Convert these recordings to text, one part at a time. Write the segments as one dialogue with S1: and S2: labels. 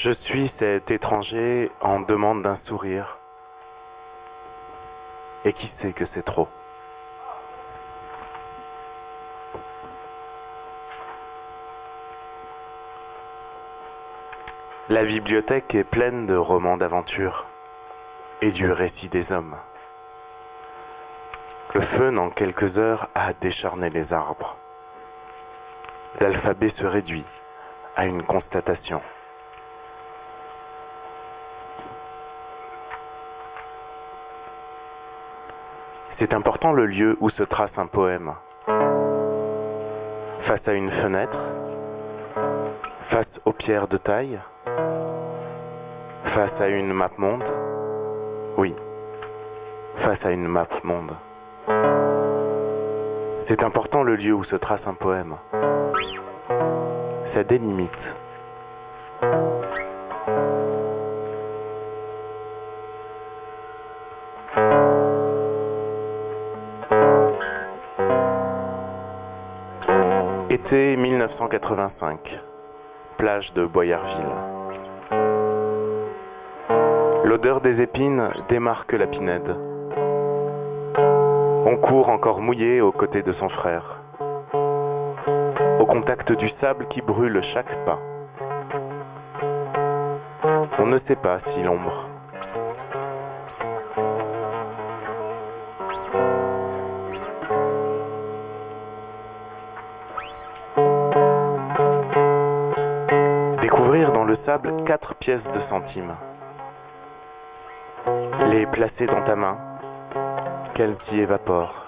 S1: Je suis cet étranger en demande d'un sourire. Et qui sait que c'est trop? La bibliothèque est pleine de romans d'aventure et du récit des hommes. Le feu, en quelques heures, a décharné les arbres. L'alphabet se réduit à une constatation. C'est important le lieu où se trace un poème. Face à une fenêtre, face aux pierres de taille, face à une map monde. Oui, face à une map monde. C'est important le lieu où se trace un poème. Ça délimite. Été 1985, plage de Boyarville. L'odeur des épines démarque la pinède. On court encore mouillé aux côtés de son frère, au contact du sable qui brûle chaque pas. On ne sait pas si l'ombre découvrir dans le sable 4 pièces de centimes. Les placer dans ta main, qu'elles s'y évaporent.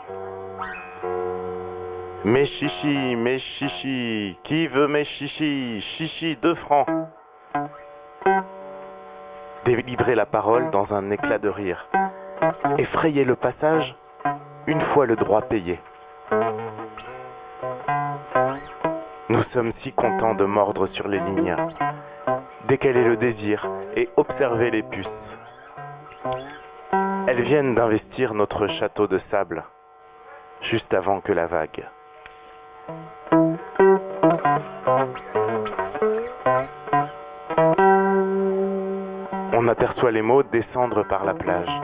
S1: Mes chichis, qui veut mes chichis? Chichi 2 francs. Délivrer la parole dans un éclat de rire. Effrayer le passage, une fois le droit payé. Nous sommes si contents de mordre sur les lignes, décaler le désir et observer les puces. Elles viennent d'investir notre château de sable, juste avant que la vague. On aperçoit les mots descendre par la plage.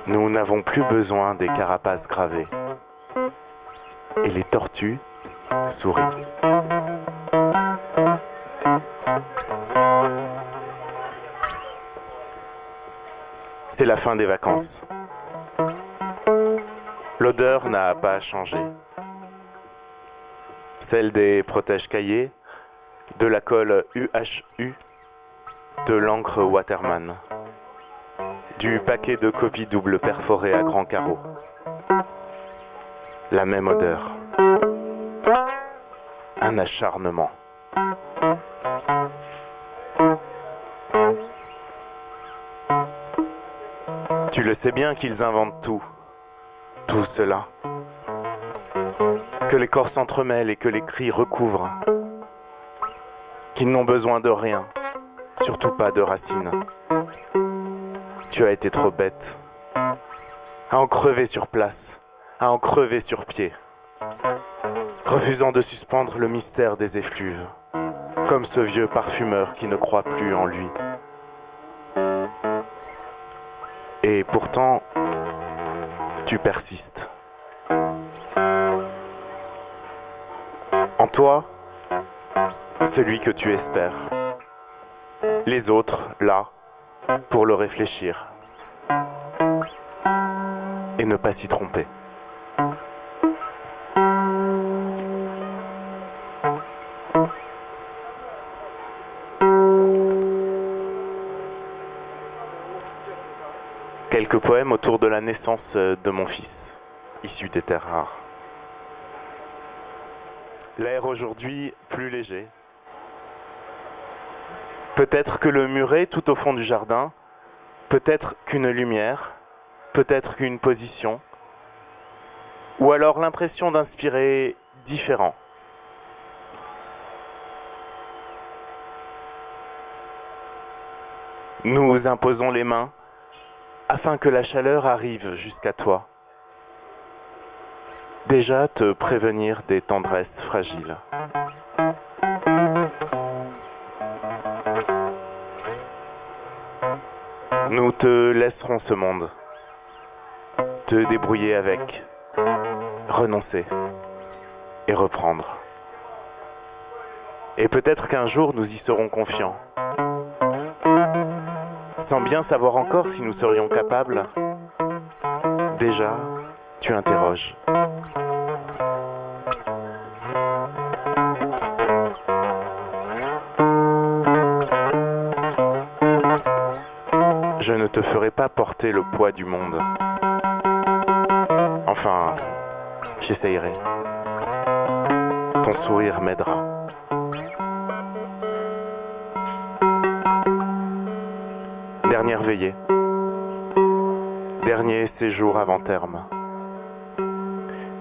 S1: Nous n'avons plus besoin des carapaces gravées. Et les tortues sourient. C'est la fin des vacances. L'odeur n'a pas changé. Celle des protèges cahiers, de la colle UHU, de l'encre Waterman, du paquet de copies doubles perforées à grands carreaux. La même odeur. Un acharnement. Tu le sais bien qu'ils inventent tout cela. Que les corps s'entremêlent et que les cris recouvrent. Qu'ils n'ont besoin de rien, surtout pas de racines. Tu as été trop bête à en crever sur place, à en crever sur pied, refusant de suspendre le mystère des effluves, comme ce vieux parfumeur qui ne croit plus en lui. Et pourtant, tu persistes. En toi, celui que tu espères. Les autres, là, pour le réfléchir. Et ne pas s'y tromper. Quelques poèmes autour de la naissance de mon fils, issu des terres rares. L'air aujourd'hui plus léger. Peut-être que le muret tout au fond du jardin, peut-être qu'une lumière, peut-être qu'une position, ou alors l'impression d'inspirer différent. Nous imposons les mains afin que la chaleur arrive jusqu'à toi. Déjà te prévenir des tendresses fragiles. Nous te laisserons ce monde, te débrouiller avec, renoncer et reprendre. Et peut-être qu'un jour nous y serons confiants, sans bien savoir encore si nous serions capables. Déjà, tu interroges. Je ne te ferai pas porter le poids du monde. Enfin, j'essayerai. Ton sourire m'aidera. Dernière veillée. Dernier séjour avant terme.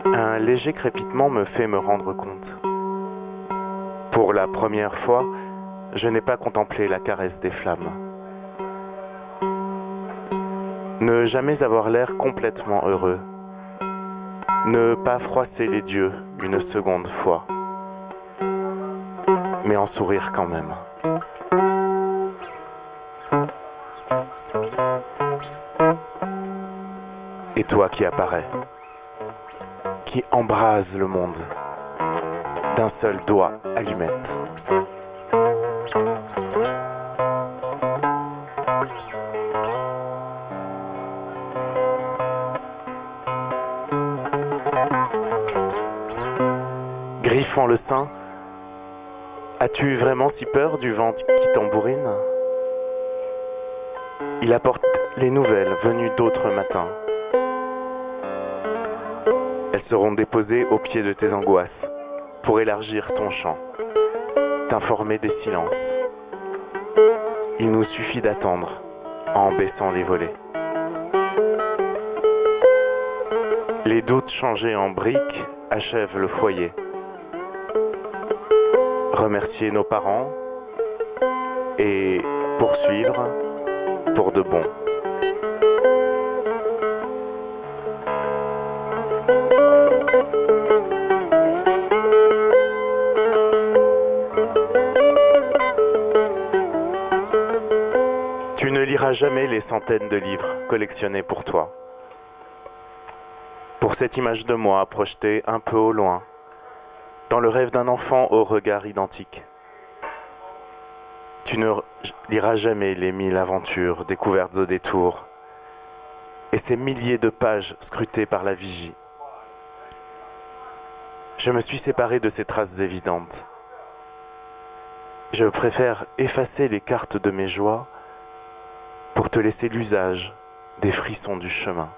S1: Un léger crépitement me fait me rendre compte. Pour la première fois, je n'ai pas contemplé la caresse des flammes. Ne jamais avoir l'air complètement heureux. Ne pas froisser les dieux une seconde fois. Mais en sourire quand même. Et toi qui apparais, qui embrase le monde d'un seul doigt allumette. Griffant le sein, as-tu vraiment si peur du vent qui tambourine? Il apporte les nouvelles venues d'autres matins. Elles seront déposées au pied de tes angoisses pour élargir ton champ, t'informer des silences. Il nous suffit d'attendre en baissant les volets. Les doutes changés en briques achèvent le foyer. Remercier nos parents et poursuivre pour de bon. Tu ne liras jamais les centaines de livres collectionnés pour toi. Pour cette image de moi projetée un peu au loin, dans le rêve d'un enfant au regard identique. Tu ne liras jamais les 1000 aventures découvertes au détour et ces milliers de pages scrutées par la vigie. Je me suis séparé de ces traces évidentes. Je préfère effacer les cartes de mes joies pour te laisser l'usage des frissons du chemin.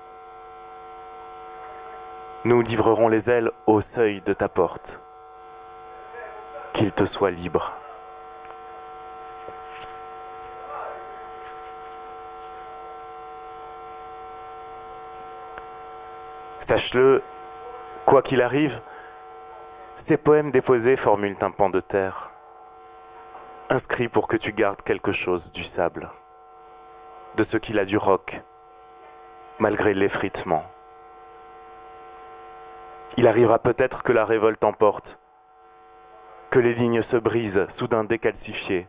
S1: Nous livrerons les ailes au seuil de ta porte. Qu'il te soit libre. Sache-le, quoi qu'il arrive, ces poèmes déposés formulent un pan de terre, inscrit pour que tu gardes quelque chose du sable. de ce qu'il a du roc, malgré l'effritement. Il arrivera peut-être que la révolte emporte, que les lignes se brisent, soudain décalcifiées.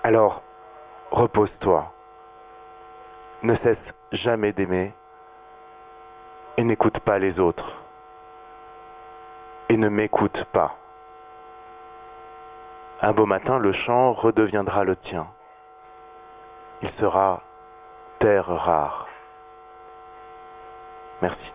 S1: Alors, repose-toi, ne cesse jamais d'aimer et n'écoute pas les autres. Et ne m'écoute pas. Un beau matin, le chant redeviendra le tien. Il sera terre rare. Merci.